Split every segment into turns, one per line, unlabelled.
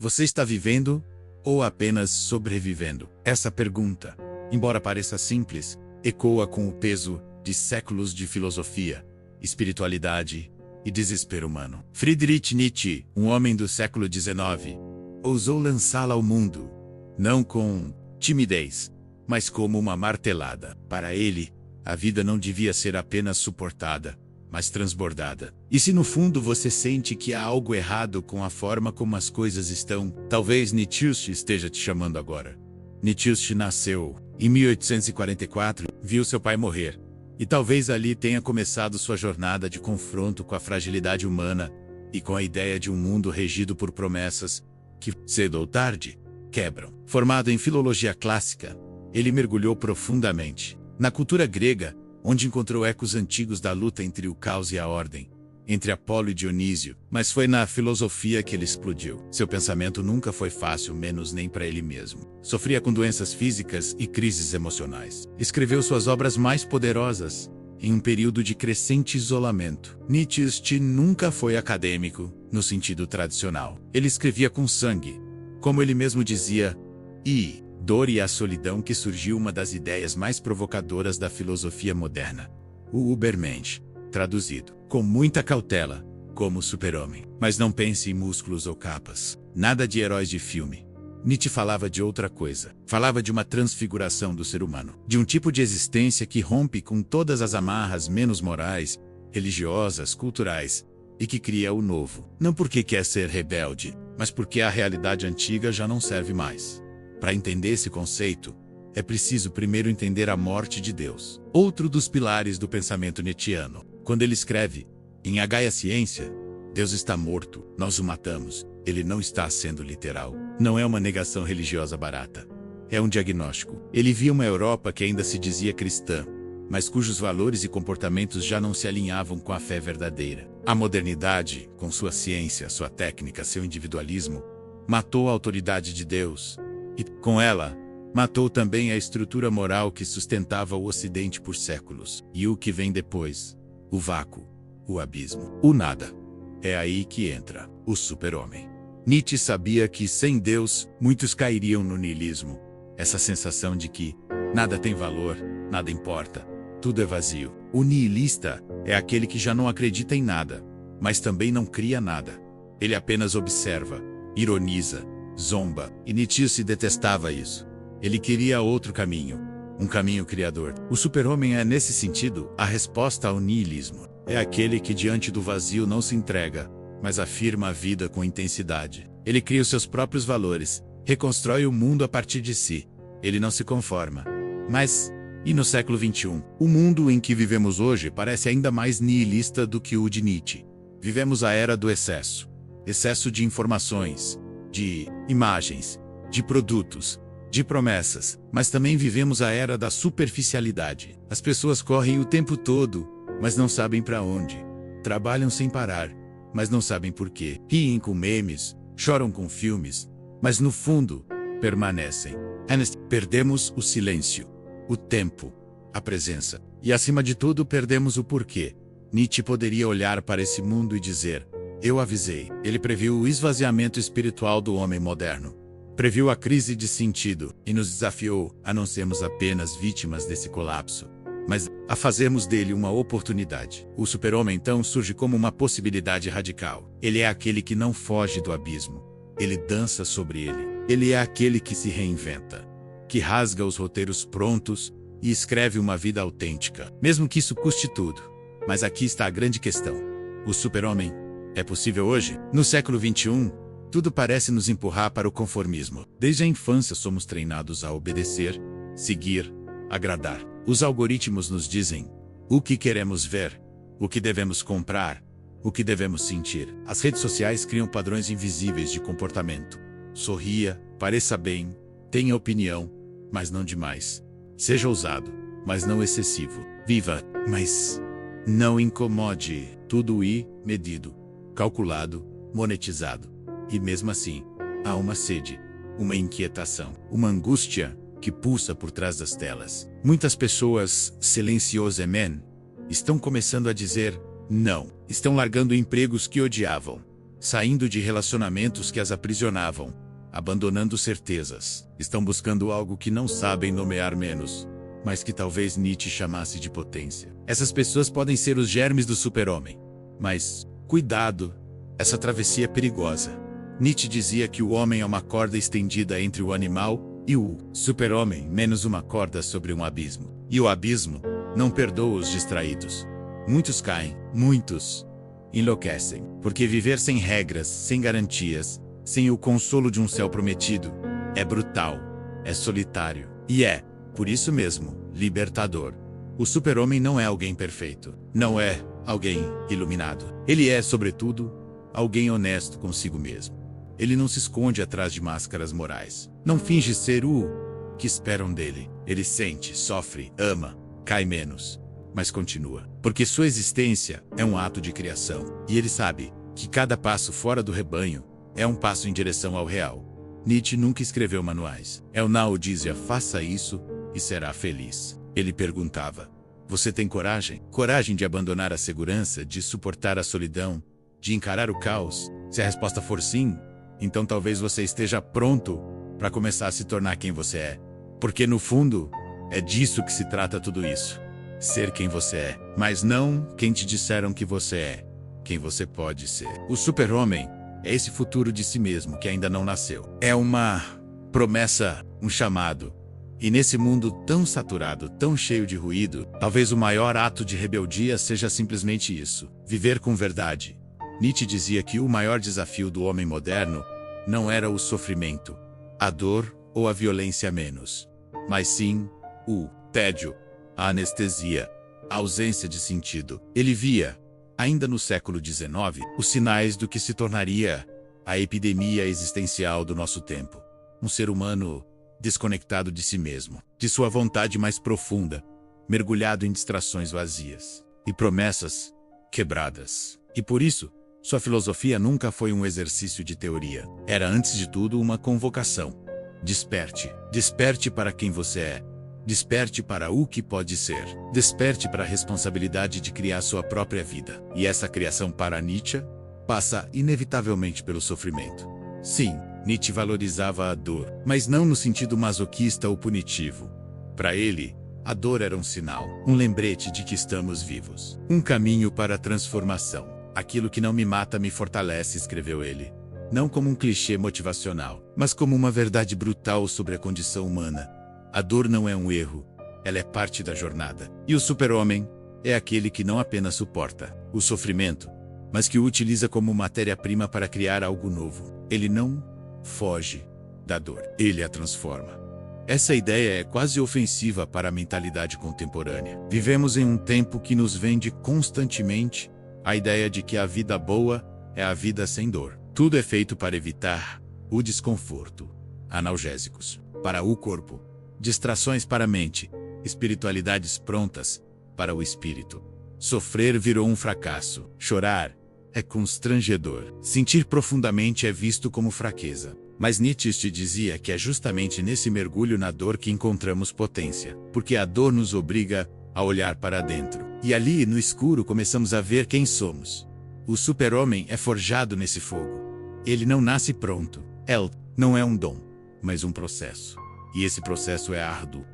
Você está vivendo ou apenas sobrevivendo? Essa pergunta, embora pareça simples, ecoa com o peso de séculos de filosofia, espiritualidade e desespero humano. Friedrich Nietzsche, um homem do século XIX, ousou lançá-la ao mundo, não com timidez, mas como uma martelada. Para ele, a vida não devia ser apenas suportada, mas transbordada. E se no fundo você sente que há algo errado com a forma como as coisas estão, talvez Nietzsche esteja te chamando agora. Nietzsche nasceu em 1844, viu seu pai morrer, e talvez ali tenha começado sua jornada de confronto com a fragilidade humana e com a ideia de um mundo regido por promessas que, cedo ou tarde, quebram. Formado em filologia clássica, ele mergulhou profundamente na cultura grega, onde encontrou ecos antigos da luta entre o caos e a ordem, entre Apolo e Dionísio, mas foi na filosofia que ele explodiu. Seu pensamento nunca foi fácil, menos nem para ele mesmo. Sofria com doenças físicas e crises emocionais. Escreveu suas obras mais poderosas em um período de crescente isolamento. Nietzsche nunca foi acadêmico, no sentido tradicional. Ele escrevia com sangue, como ele mesmo dizia, e dor e a solidão que surgiu uma das ideias mais provocadoras da filosofia moderna. O Übermensch, traduzido, com muita cautela, como o super-homem. Mas não pense em músculos ou capas. Nada de heróis de filme. Nietzsche falava de outra coisa. Falava de uma transfiguração do ser humano. De um tipo de existência que rompe com todas as amarras menos morais, religiosas, culturais, e que cria o novo. Não porque quer ser rebelde, mas porque a realidade antiga já não serve mais. Para entender esse conceito, é preciso primeiro entender a morte de Deus. Outro dos pilares do pensamento nietzschiano. Quando ele escreve, em A Gaia Ciência, Deus está morto, nós o matamos. Ele não está sendo literal. Não é uma negação religiosa barata. É um diagnóstico. Ele via uma Europa que ainda se dizia cristã, mas cujos valores e comportamentos já não se alinhavam com a fé verdadeira. A modernidade, com sua ciência, sua técnica, seu individualismo, matou a autoridade de Deus. E, com ela, matou também a estrutura moral que sustentava o Ocidente por séculos. E o que vem depois? O vácuo, o abismo, o nada. É aí que entra o super-homem. Nietzsche sabia que, sem Deus, muitos cairiam no niilismo. Essa sensação de que nada tem valor, nada importa, tudo é vazio. O nihilista é aquele que já não acredita em nada, mas também não cria nada. Ele apenas observa, ironiza, zomba, e Nietzsche detestava isso. Ele queria outro caminho, um caminho criador. O super-homem é, nesse sentido, a resposta ao niilismo. É aquele que diante do vazio não se entrega, mas afirma a vida com intensidade. Ele cria os seus próprios valores, reconstrói o mundo a partir de si. Ele não se conforma. Mas, e no século XXI? O mundo em que vivemos hoje parece ainda mais nihilista do que o de Nietzsche. Vivemos a era do excesso. Excesso de informações, de imagens, de produtos, de promessas, mas também vivemos a era da superficialidade. As pessoas correm o tempo todo, mas não sabem para onde. Trabalham sem parar, mas não sabem por quê. Riem com memes, choram com filmes, mas no fundo, permanecem. Perdemos o silêncio, o tempo, a presença. E acima de tudo, perdemos o porquê. Nietzsche poderia olhar para esse mundo e dizer: eu avisei. Ele previu o esvaziamento espiritual do homem moderno. Previu a crise de sentido e nos desafiou a não sermos apenas vítimas desse colapso, mas a fazermos dele uma oportunidade. O super-homem então surge como uma possibilidade radical. Ele é aquele que não foge do abismo. Ele dança sobre ele. Ele é aquele que se reinventa, que rasga os roteiros prontos e escreve uma vida autêntica, mesmo que isso custe tudo. Mas aqui está a grande questão. O super-homem é possível hoje? No século XXI, tudo parece nos empurrar para o conformismo. Desde a infância somos treinados a obedecer, seguir, agradar. Os algoritmos nos dizem o que queremos ver, o que devemos comprar, o que devemos sentir. As redes sociais criam padrões invisíveis de comportamento. Sorria, pareça bem, tenha opinião, mas não demais. Seja ousado, mas não excessivo. Viva, mas não incomode. Tudo medido, calculado, monetizado. E mesmo assim, há uma sede, uma inquietação, uma angústia que pulsa por trás das telas. Muitas pessoas, silenciosamente, estão começando a dizer não. Estão largando empregos que odiavam, saindo de relacionamentos que as aprisionavam, abandonando certezas. Estão buscando algo que não sabem nomear menos, mas que talvez Nietzsche chamasse de potência. Essas pessoas podem ser os germes do super-homem. Mas, cuidado, essa travessia é perigosa. Nietzsche dizia que o homem é uma corda estendida entre o animal e o super-homem, menos uma corda sobre um abismo. E o abismo não perdoa os distraídos. Muitos caem, muitos enlouquecem, porque viver sem regras, sem garantias, sem o consolo de um céu prometido, é brutal, é solitário e é, por isso mesmo, libertador. O super-homem não é alguém perfeito, não é alguém iluminado. Ele é, sobretudo, alguém honesto consigo mesmo. Ele não se esconde atrás de máscaras morais. Não finge ser o que esperam dele. Ele sente, sofre, ama, cai menos, mas continua. Porque sua existência é um ato de criação. E ele sabe que cada passo fora do rebanho é um passo em direção ao real. Nietzsche nunca escreveu manuais. Elnau dizia: faça isso e será feliz. Ele perguntava: você tem coragem? Coragem de abandonar a segurança, de suportar a solidão, de encarar o caos? Se a resposta for sim, então talvez você esteja pronto para começar a se tornar quem você é. Porque no fundo, é disso que se trata tudo isso. Ser quem você é, mas não quem te disseram que você é, quem você pode ser. O super-homem é esse futuro de si mesmo que ainda não nasceu. É uma promessa, um chamado. E nesse mundo tão saturado, tão cheio de ruído, talvez o maior ato de rebeldia seja simplesmente isso: viver com verdade. Nietzsche dizia que o maior desafio do homem moderno não era o sofrimento, a dor ou a violência menos, mas sim o tédio, a anestesia, a ausência de sentido. Ele via, ainda no século XIX, os sinais do que se tornaria a epidemia existencial do nosso tempo. Um ser humano desconectado de si mesmo, de sua vontade mais profunda, mergulhado em distrações vazias e promessas quebradas. E por isso, sua filosofia nunca foi um exercício de teoria. Era, antes de tudo, uma convocação. Desperte. Desperte para quem você é. Desperte para o que pode ser. Desperte para a responsabilidade de criar sua própria vida. E essa criação para Nietzsche passa inevitavelmente pelo sofrimento. Sim, Nietzsche valorizava a dor, mas não no sentido masoquista ou punitivo. Para ele, a dor era um sinal, um lembrete de que estamos vivos. Um caminho para a transformação. Aquilo que não me mata me fortalece, escreveu ele. Não como um clichê motivacional, mas como uma verdade brutal sobre a condição humana. A dor não é um erro, ela é parte da jornada. E o super-homem é aquele que não apenas suporta o sofrimento, mas que o utiliza como matéria-prima para criar algo novo. Ele não foge da dor, ele a transforma. Essa ideia é quase ofensiva para a mentalidade contemporânea. Vivemos em um tempo que nos vende constantemente a ideia de que a vida boa é a vida sem dor. Tudo é feito para evitar o desconforto. Analgésicos para o corpo, distrações para a mente, espiritualidades prontas para o espírito. Sofrer virou um fracasso. Chorar é constrangedor. Sentir profundamente é visto como fraqueza. Mas Nietzsche te dizia que é justamente nesse mergulho na dor que encontramos potência, porque a dor nos obriga a olhar para dentro. E ali, no escuro, começamos a ver quem somos. O super-homem é forjado nesse fogo. Ele não nasce pronto. Ele não é um dom, mas um processo. E esse processo é árduo,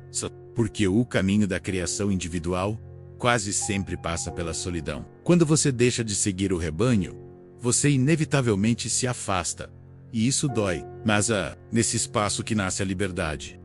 porque o caminho da criação individual quase sempre passa pela solidão. Quando você deixa de seguir o rebanho, você inevitavelmente se afasta. E isso dói. Mas nesse espaço que nasce a liberdade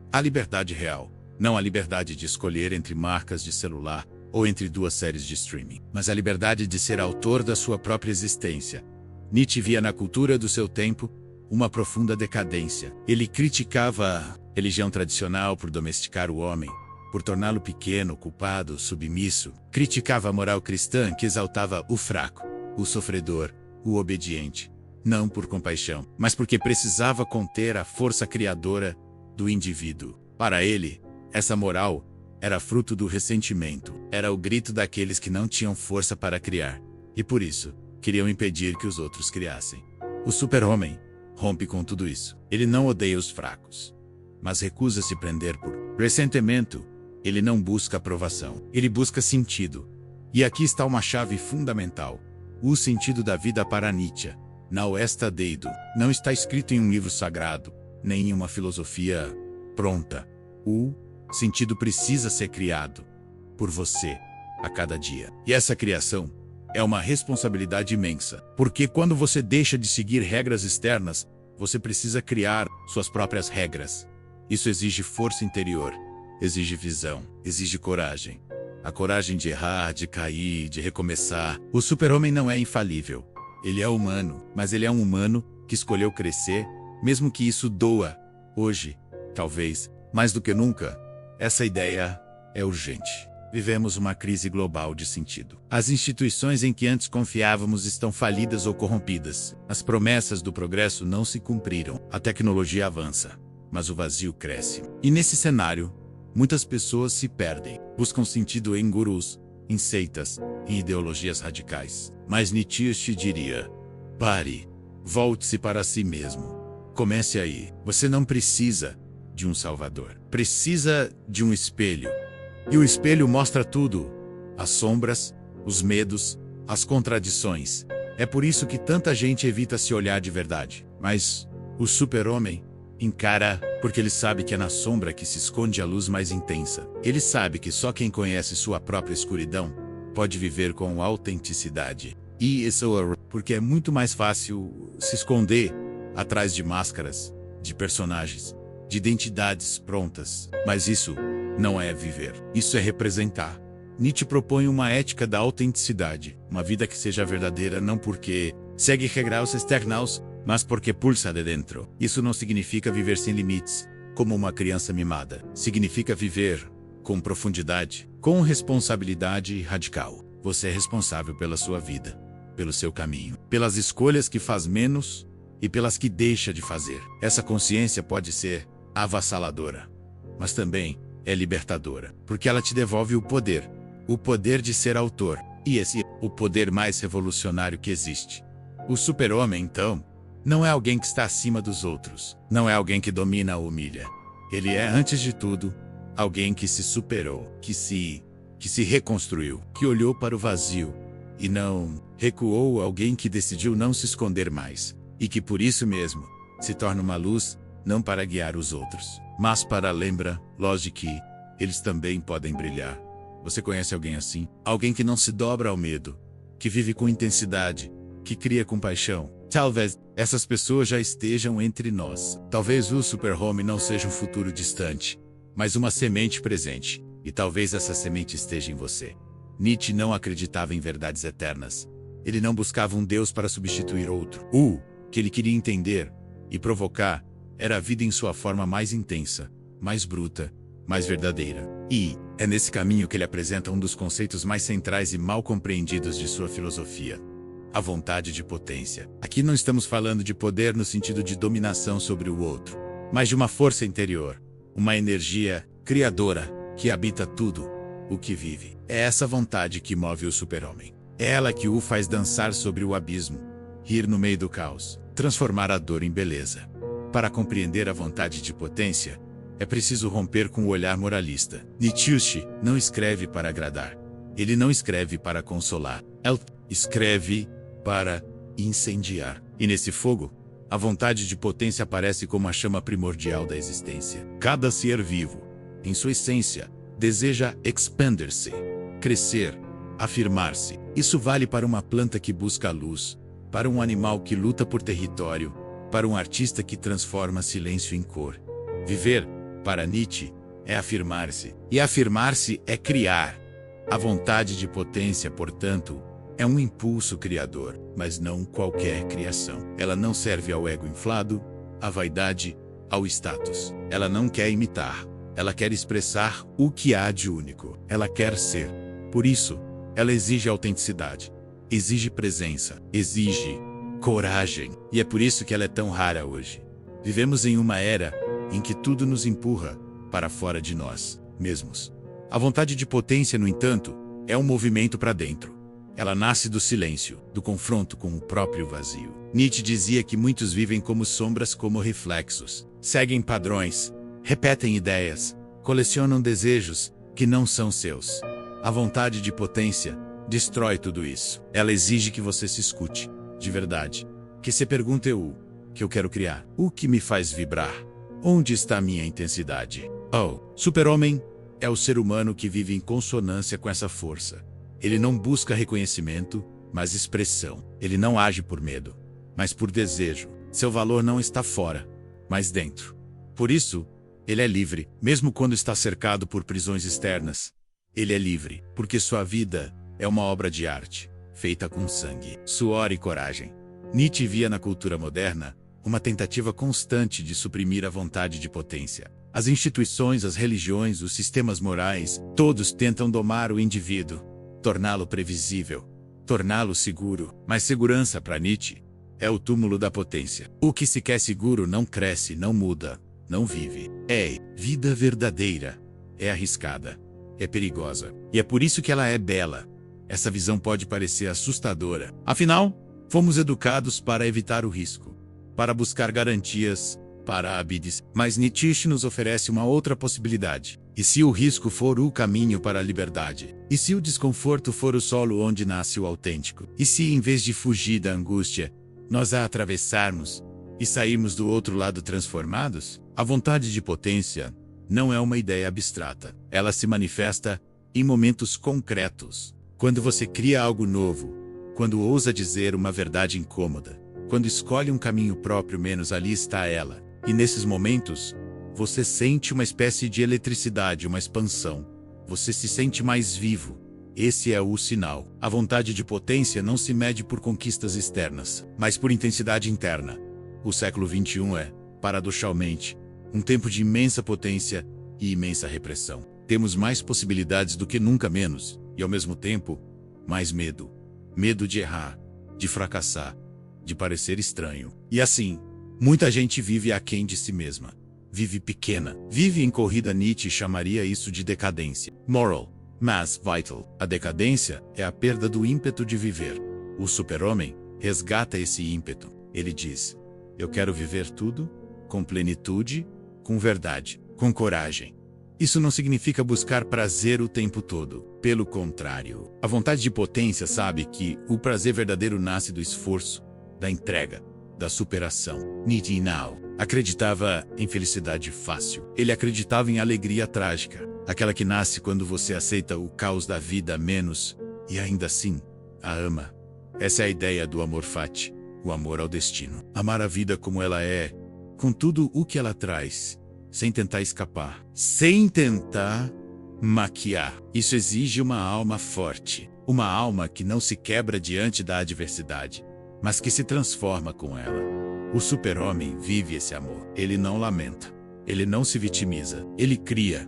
real. Não a liberdade de escolher entre marcas de celular ou entre duas séries de streaming, mas a liberdade de ser autor da sua própria existência. Nietzsche via na cultura do seu tempo uma profunda decadência. Ele criticava a religião tradicional por domesticar o homem, por torná-lo pequeno, culpado, submisso. Criticava a moral cristã que exaltava o fraco, o sofredor, o obediente. Não por compaixão, mas porque precisava conter a força criadora do indivíduo. Para ele, essa moral era fruto do ressentimento. Era o grito daqueles que não tinham força para criar. E por isso, queriam impedir que os outros criassem. O super-homem rompe com tudo isso. Ele não odeia os fracos, mas recusa se prender por ressentimento. Ele não busca aprovação. Ele busca sentido. E aqui está uma chave fundamental. O sentido da vida para Nietzsche Não está dado. Não está escrito em um livro sagrado, nem em uma filosofia pronta. O sentido precisa ser criado por você a cada dia. E essa criação é uma responsabilidade imensa, porque quando você deixa de seguir regras externas, você precisa criar suas próprias regras. Isso exige força interior, exige visão, exige coragem. A coragem de errar, de cair, de recomeçar. O super-homem não é infalível. Ele é humano, mas ele é um humano que escolheu crescer, mesmo que isso doa. Hoje, talvez, mais do que nunca, essa ideia é urgente. Vivemos uma crise global de sentido. As instituições em que antes confiávamos estão falidas ou corrompidas. As promessas do progresso não se cumpriram. A tecnologia avança, mas o vazio cresce. E nesse cenário, muitas pessoas se perdem. Buscam sentido em gurus, em seitas, em ideologias radicais. Mas Nietzsche te diria: pare, volte-se para si mesmo. Comece aí. Você não precisa de um salvador. Precisa de um espelho. E o espelho mostra tudo: as sombras, os medos, as contradições. É por isso que tanta gente evita se olhar de verdade. Mas o super-homem encara, porque ele sabe que é na sombra que se esconde a luz mais intensa. Ele sabe que só quem conhece sua própria escuridão pode viver com autenticidade. E isso é porque é muito mais fácil se esconder atrás de máscaras, de personagens, de identidades prontas. Mas isso não é viver. Isso é representar. Nietzsche propõe uma ética da autenticidade, uma vida que seja verdadeira não porque segue regras externas, mas porque pulsa de dentro. Isso não significa viver sem limites, como uma criança mimada. Significa viver com profundidade, com responsabilidade radical. Você é responsável pela sua vida, pelo seu caminho, pelas escolhas que faz menos e pelas que deixa de fazer. Essa consciência pode ser avassaladora, mas também é libertadora, porque ela te devolve o poder de ser autor. E esse é o poder mais revolucionário que existe. O super-homem, então, não é alguém que está acima dos outros. Não é alguém que domina ou humilha. Ele é, antes de tudo, alguém que se superou, que se reconstruiu, que olhou para o vazio e não recuou, alguém que decidiu não se esconder mais e que por isso mesmo se torna uma luz, não para guiar os outros, mas para lembrar, lógico, que eles também podem brilhar. Você conhece alguém assim? Alguém que não se dobra ao medo, que vive com intensidade, que cria com paixão. Talvez essas pessoas já estejam entre nós. Talvez o super-homem não seja um futuro distante, mas uma semente presente. E talvez essa semente esteja em você. Nietzsche não acreditava em verdades eternas. Ele não buscava um Deus para substituir outro. O que ele queria entender e provocar era a vida em sua forma mais intensa, mais bruta, mais verdadeira. E é nesse caminho que ele apresenta um dos conceitos mais centrais e mal compreendidos de sua filosofia: a vontade de potência. Aqui não estamos falando de poder no sentido de dominação sobre o outro, mas de uma força interior, uma energia criadora que habita tudo o que vive. É essa vontade que move o super-homem. É ela que o faz dançar sobre o abismo, rir no meio do caos, transformar a dor em beleza. Para compreender a vontade de potência, é preciso romper com o olhar moralista. Nietzsche não escreve para agradar. Ele não escreve para consolar. Ele escreve para incendiar. E nesse fogo, a vontade de potência aparece como a chama primordial da existência. Cada ser vivo, em sua essência, deseja expandir-se, crescer, afirmar-se. Isso vale para uma planta que busca a luz, para um animal que luta por território, para um artista que transforma silêncio em cor. Viver, para Nietzsche, é afirmar-se. E afirmar-se é criar. A vontade de potência, portanto, é um impulso criador, mas não qualquer criação. Ela não serve ao ego inflado, à vaidade, ao status. Ela não quer imitar. Ela quer expressar o que há de único. Ela quer ser. Por isso, ela exige autenticidade, exige presença, exige coragem. E é por isso que ela é tão rara hoje. Vivemos em uma era em que tudo nos empurra para fora de nós mesmos. A vontade de potência, no entanto, é um movimento para dentro. Ela nasce do silêncio, do confronto com o próprio vazio. Nietzsche dizia que muitos vivem como sombras, como reflexos. Seguem padrões, repetem ideias, colecionam desejos que não são seus. A vontade de potência destrói tudo isso. Ela exige que você se escute, de verdade, Que se pergunta é o que eu quero criar, o que me faz vibrar, onde está minha intensidade. Oh, Super-Homem é o ser humano que vive em consonância com essa força. Ele não busca reconhecimento, mas expressão. Ele não age por medo, mas por desejo. Seu valor não está fora, mas dentro. Por isso, ele é livre, mesmo quando está cercado por prisões externas. Ele é livre, porque sua vida é uma obra de arte, feita com sangue, suor e coragem. Nietzsche via na cultura moderna uma tentativa constante de suprimir a vontade de potência. As instituições, as religiões, os sistemas morais, todos tentam domar o indivíduo, torná-lo previsível, torná-lo seguro. Mas segurança, para Nietzsche, é o túmulo da potência. O que se quer seguro não cresce, não muda, não vive. Vida verdadeira é arriscada, é perigosa. E é por isso que ela é bela. Essa visão pode parecer assustadora. Afinal, fomos educados para evitar o risco, para buscar garantias, para habides. Mas Nietzsche nos oferece uma outra possibilidade. E se o risco for o caminho para a liberdade? E se o desconforto for o solo onde nasce o autêntico? E se, em vez de fugir da angústia, nós a atravessarmos e sairmos do outro lado transformados? A vontade de potência não é uma ideia abstrata. Ela se manifesta em momentos concretos. Quando você cria algo novo, quando ousa dizer uma verdade incômoda, quando escolhe um caminho próprio, menos ali está ela. E nesses momentos, você sente uma espécie de eletricidade, uma expansão. Você se sente mais vivo. Esse é o sinal. A vontade de potência não se mede por conquistas externas, mas por intensidade interna. O século XXI é, paradoxalmente, um tempo de imensa potência e imensa repressão. Temos mais possibilidades do que nunca, menos, e ao mesmo tempo, mais medo. Medo de errar, de fracassar, de parecer estranho. E assim, muita gente vive aquém de si mesma. Vive pequena. Vive em corrida. Nietzsche chamaria isso de decadência. Moral, mas vital. A decadência é a perda do ímpeto de viver. O super-homem resgata esse ímpeto. Ele diz: eu quero viver tudo com plenitude, com verdade, com coragem. Isso não significa buscar prazer o tempo todo. Pelo contrário, a vontade de potência sabe que o prazer verdadeiro nasce do esforço, da entrega, da superação. Nietzsche não acreditava em felicidade fácil. Ele acreditava em alegria trágica, aquela que nasce quando você aceita o caos da vida menos e ainda assim a ama. Essa é a ideia do amor fati, o amor ao destino. Amar a vida como ela é, com tudo o que ela traz, sem tentar escapar, sem tentar maquiar. Isso exige uma alma forte, uma alma que não se quebra diante da adversidade, mas que se transforma com ela. O super-homem vive esse amor. Ele não lamenta, ele não se vitimiza, ele cria.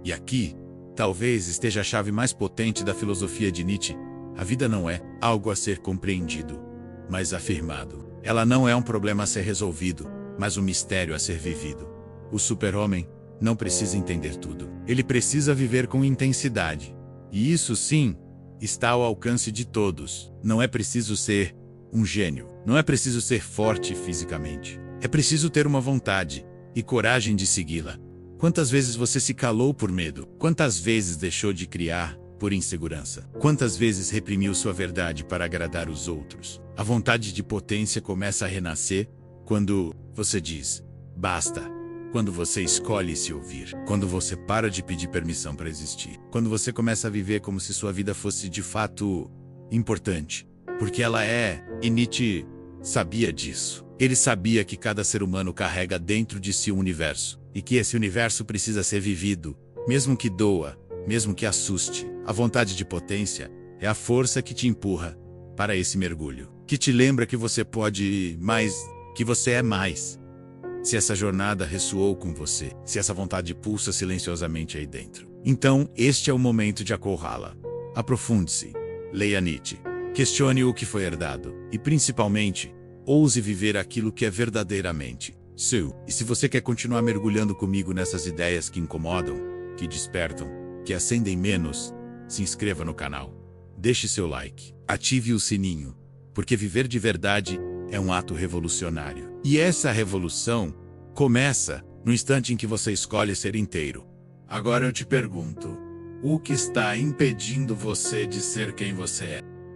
E aqui, talvez esteja a chave mais potente da filosofia de Nietzsche. A vida não é algo a ser compreendido, mas afirmado. Ela não é um problema a ser resolvido, mas um mistério a ser vivido. O super-homem não precisa entender tudo. Ele precisa viver com intensidade. E isso, sim, está ao alcance de todos. Não é preciso ser um gênio. Não é preciso ser forte fisicamente. É preciso ter uma vontade e coragem de segui-la. Quantas vezes você se calou por medo? Quantas vezes deixou de criar por insegurança? Quantas vezes reprimiu sua verdade para agradar os outros? A vontade de potência começa a renascer quando você diz: basta. Quando você escolhe se ouvir. Quando você para de pedir permissão para existir. Quando você começa a viver como se sua vida fosse de fato importante. Porque ela é, e Nietzsche sabia disso. Ele sabia que cada ser humano carrega dentro de si um universo. E que esse universo precisa ser vivido, mesmo que doa, mesmo que assuste. A vontade de potência é a força que te empurra para esse mergulho. Que te lembra que você pode mais, que você é mais. Se essa jornada ressoou com você, se essa vontade pulsa silenciosamente aí dentro, então este é o momento de acorrá-la. Aprofunde-se, leia Nietzsche, questione o que foi herdado e, principalmente, ouse viver aquilo que é verdadeiramente seu. E se você quer continuar mergulhando comigo nessas ideias que incomodam, que despertam, que acendem menos, se inscreva no canal, deixe seu like, ative o sininho, porque viver de verdade é um ato revolucionário. E essa revolução começa no instante em que você escolhe ser inteiro. Agora eu te pergunto, o que está impedindo você de ser quem você é?